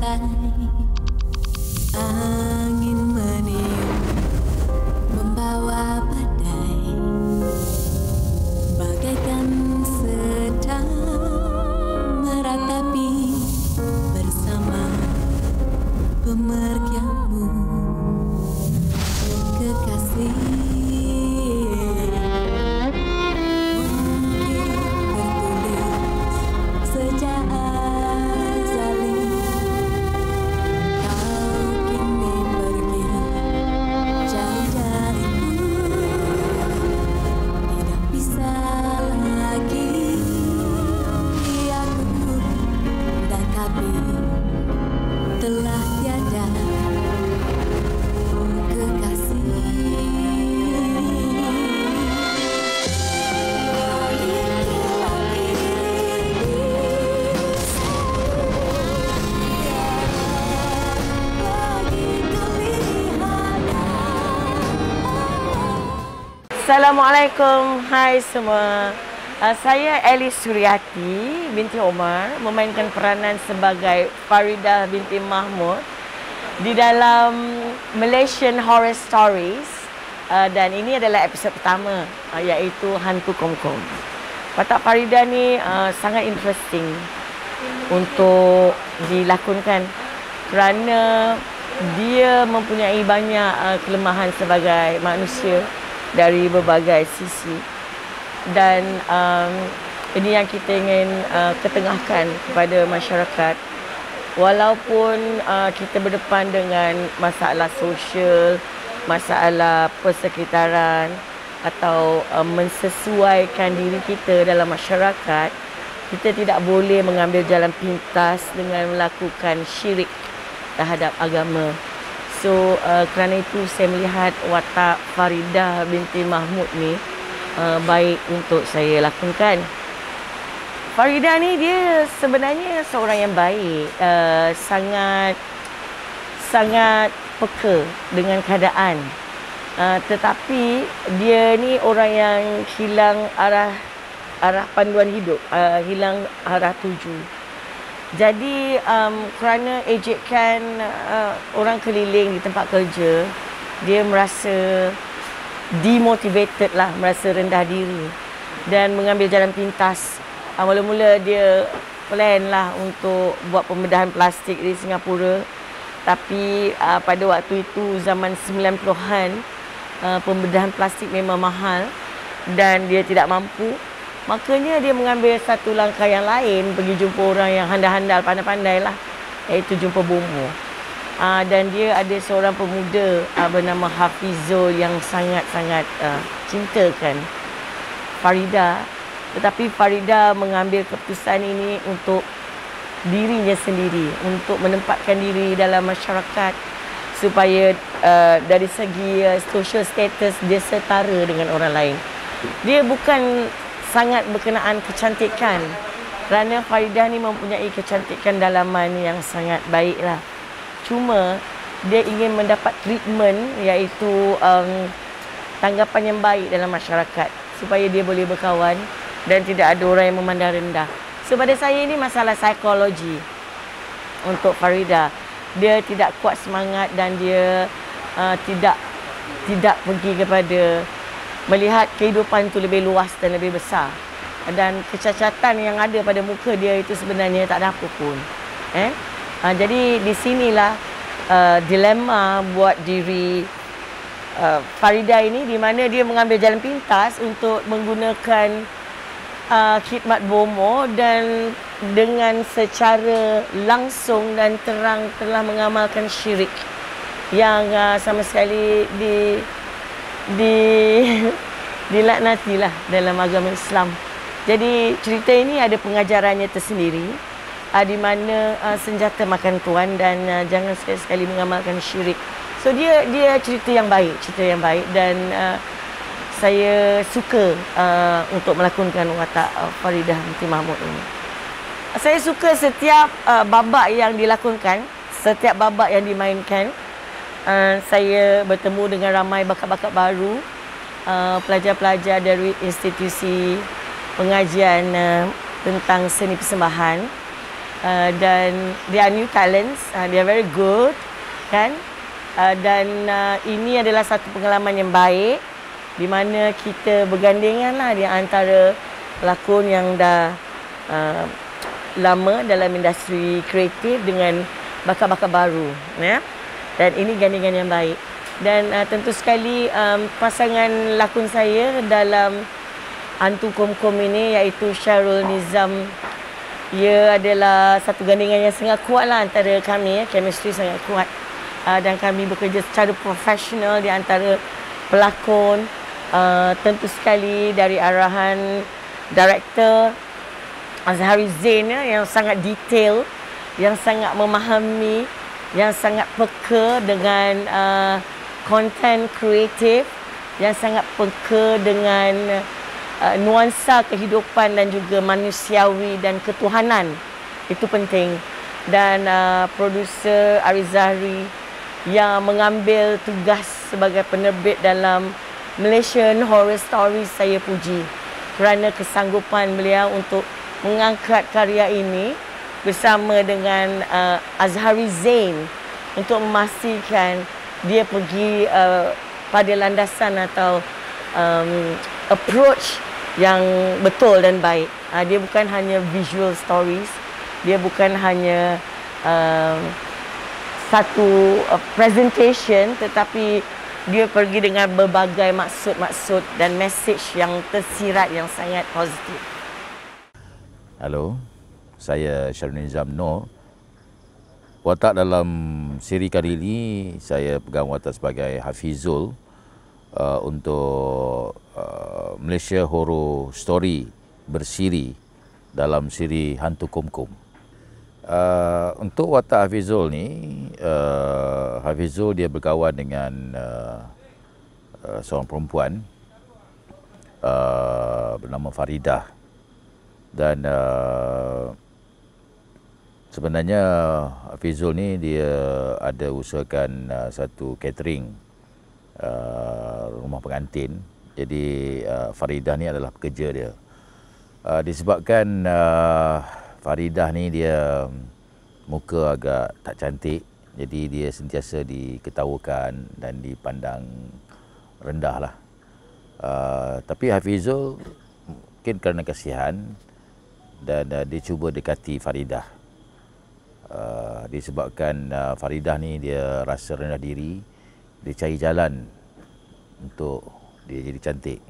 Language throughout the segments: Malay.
pantai, angin meniup membawa badai, bagaikan sedang meratapi bersama pemergianmu, kekasih. Telah tiada kekasih. Assalamualaikum, hai semua. Saya Alice Suryati binti Omar memainkan peranan sebagai Faridah binti Mahmud di dalam Malaysian Horror Stories, dan ini adalah episod pertama, iaitu Hantu Komkom. Watak Faridah ni sangat interesting untuk dilakonkan kerana dia mempunyai banyak kelemahan sebagai manusia dari berbagai sisi, dan ini yang kita ingin ketengahkan kepada masyarakat. Walaupun kita berdepan dengan masalah sosial, masalah persekitaran atau mensesuaikan diri kita dalam masyarakat, kita tidak boleh mengambil jalan pintas dengan melakukan syirik terhadap agama. So kerana itu saya melihat watak Faridah binti Mahmud ni baik untuk saya lakonkan. Faridah ni dia sebenarnya seorang yang baik, sangat peka dengan keadaan. Tetapi dia ni orang yang hilang arah panduan hidup, hilang arah tuju. Jadi kerana ejekan orang keliling di tempat kerja, dia merasa demotivated lah, merasa rendah diri dan mengambil jalan pintas. Mula-mula dia plan lah untuk buat pembedahan plastik di Singapura, tapi pada waktu itu zaman 90-an, pembedahan plastik memang mahal dan dia tidak mampu. Makanya dia mengambil satu langkah yang lain, pergi jumpa orang yang handal-handal, pandai-pandai lah, iaitu jumpa bomoh. Dan dia ada seorang pemuda bernama Hafizul yang sangat-sangat cintakan Faridah. Tetapi Faridah mengambil keputusan ini untuk dirinya sendiri, untuk menempatkan diri dalam masyarakat supaya dari segi social status dia setara dengan orang lain. Dia bukan sangat berkenaan kecantikan, kerana Faridah ni mempunyai kecantikan dalaman yang sangat baiklah. Cuma dia ingin mendapat treatment, iaitu tanggapan yang baik dalam masyarakat supaya dia boleh berkawan dan tidak ada orang yang memandang rendah. So pada saya ini masalah psikologi untuk Faridah. Dia tidak kuat semangat dan dia tidak pergi kepada melihat kehidupan itu lebih luas dan lebih besar. Dan kecacatan yang ada pada muka dia itu sebenarnya tak ada apa pun. Jadi di sinilah dilema buat diri Faridah ini, di mana dia mengambil jalan pintas untuk menggunakan khidmat bomoh dan dengan secara langsung dan terang telah mengamalkan syirik yang sama sekali dilaknatilah dalam agama Islam. Jadi cerita ini ada pengajarannya tersendiri, di mana senjata makan tuan dan jangan sekali-sekali mengamalkan syirik. So dia cerita yang baik, dan saya suka untuk melakonkan watak Faridah binti Mahmud ini. Saya suka setiap babak yang dilakonkan, setiap babak yang dimainkan. Saya bertemu dengan ramai bakat-bakat baru, pelajar-pelajar dari institusi pengajian tentang seni persembahan. dan they are new talents, they are very good, kan? Dan ini adalah satu pengalaman yang baik di mana kita bergandengan lah di antara pelakon yang dah lama dalam industri kreatif dengan bakat-bakat baru, ya. Dan ini gandingan yang baik. Dan tentu sekali pasangan lakon saya dalam Hantu Komkom ini iaitu Syahrul Nizam. Ia adalah satu gandingan yang sangat kuat lah antara kami, ya. Chemistry sangat kuat. Dan kami bekerja secara profesional di antara pelakon. Tentu sekali dari arahan director Azhari Zain, ya, yang sangat detail, yang sangat memahami, yang sangat peka dengan konten kreatif, yang sangat peka dengan nuansa kehidupan dan juga manusiawi dan ketuhanan. Itu penting. Dan produser Arizari yang mengambil tugas sebagai penerbit dalam Malaysian Horror Stories, saya puji kerana kesanggupan beliau untuk mengangkat karya ini bersama dengan Azhari Zain untuk memastikan dia pergi pada landasan atau approach yang betul dan baik. Dia bukan hanya visual stories, dia bukan hanya satu presentation, tetapi dia pergi dengan berbagai maksud-maksud dan message yang tersirat yang sangat positif. Halo, saya Syahrul Nizam Noor. Watak dalam siri kali ini, saya pegang watak sebagai Hafizul untuk Malaysia Horror Story bersiri dalam siri Hantu Komkom. Untuk watak Hafizul ni, Hafizul dia berkawan dengan seorang perempuan bernama Faridah. Dan sebenarnya Hafizul ni dia ada usahakan satu catering rumah pengantin. Jadi Faridah ni adalah pekerja dia. Disebabkan Faridah ni dia muka agak tak cantik, jadi dia sentiasa diketawakan dan dipandang rendah lah. Tapi Hafizul mungkin kerana kasihan dan dia cuba dekati Faridah. Disebabkan Faridah ni dia rasa rendah diri, dia cari jalan untuk dia jadi cantik.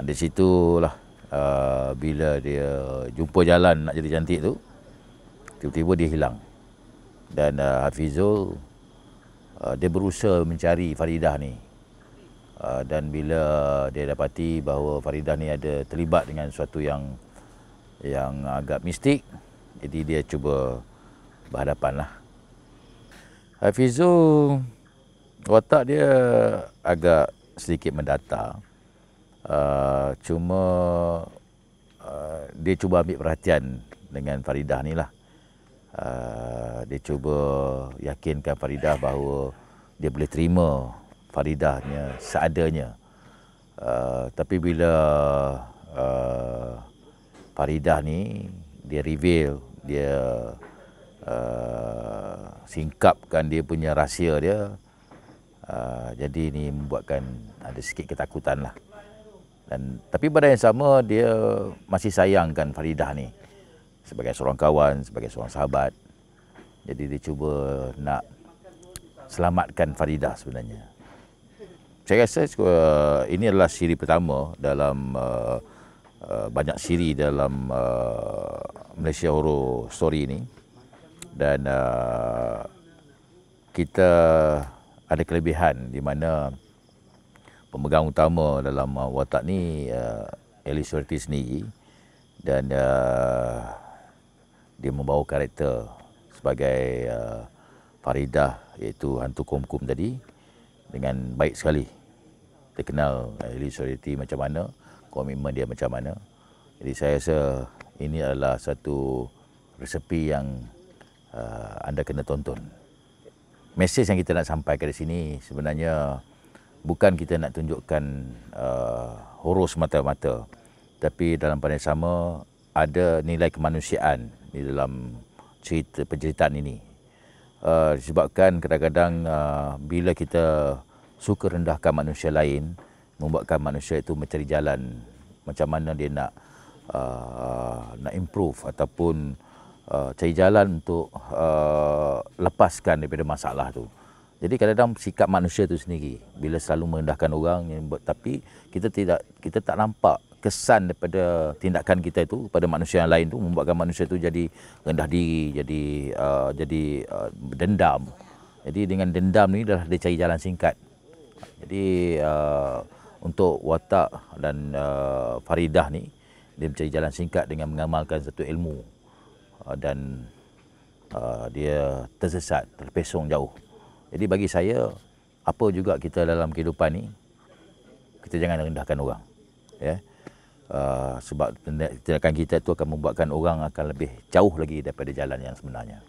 Di situlah bila dia jumpa jalan nak jadi cantik tu, tiba-tiba dia hilang. Dan Hafizul dia berusaha mencari Faridah ni. Dan bila dia dapati bahawa Faridah ni ada terlibat dengan sesuatu yang agak mistik, jadi dia cuba berhadapan lah. Hafizul watak dia agak sedikit mendatar, cuma dia cuba ambil perhatian dengan Faridah ni lah. Dia cuba yakinkan Faridah bahawa dia boleh terima Faridahnya seadanya. Tapi bila Faridah ni dia reveal, dia singkapkan dia punya rahsia dia, jadi ini membuatkan ada sikit ketakutan lah. Tapi pada yang sama dia masih sayangkan Faridah ni sebagai seorang kawan, sebagai seorang sahabat. Jadi dia cuba nak selamatkan Faridah sebenarnya. Saya rasa ini adalah siri pertama dalam banyak siri dalam Malaysia Horror Story ini. Dan kita ada kelebihan di mana pemegang utama dalam watak ni Ellie Surti sendiri. Dan dia membawa karakter sebagai Faridah, iaitu Hantu Komkom tadi, dengan baik sekali. Dia kenal Ellie Surti macam mana, komitmen dia macam mana. Jadi saya rasa ini adalah satu resepi yang anda kena tonton. Mesej yang kita nak sampaikan di sini sebenarnya bukan kita nak tunjukkan horor semata-mata, tapi dalam pada yang sama ada nilai kemanusiaan di dalam penceritaan ini. Disebabkan kadang-kadang bila kita suka rendahkan manusia lain, membuatkan manusia itu mencari jalan macam mana dia nak improve ataupun cari jalan untuk lepaskan daripada masalah tu. Jadi kadang-kadang sikap manusia itu sendiri bila selalu merendahkan orang, tapi kita tak nampak kesan daripada tindakan kita itu pada manusia yang lain tu, membuatkan manusia itu jadi rendah diri, jadi dendam. Jadi dengan dendam ni dah dia cari jalan singkat. Jadi untuk Watak dan Faridah ni, dia mencari jalan singkat dengan mengamalkan satu ilmu dan dia tersesat, terpesong jauh. Jadi bagi saya, apa juga kita dalam kehidupan ni, kita jangan rendahkan orang, ya. Sebab tindakan kita itu akan membuatkan orang akan lebih jauh lagi daripada jalan yang sebenarnya.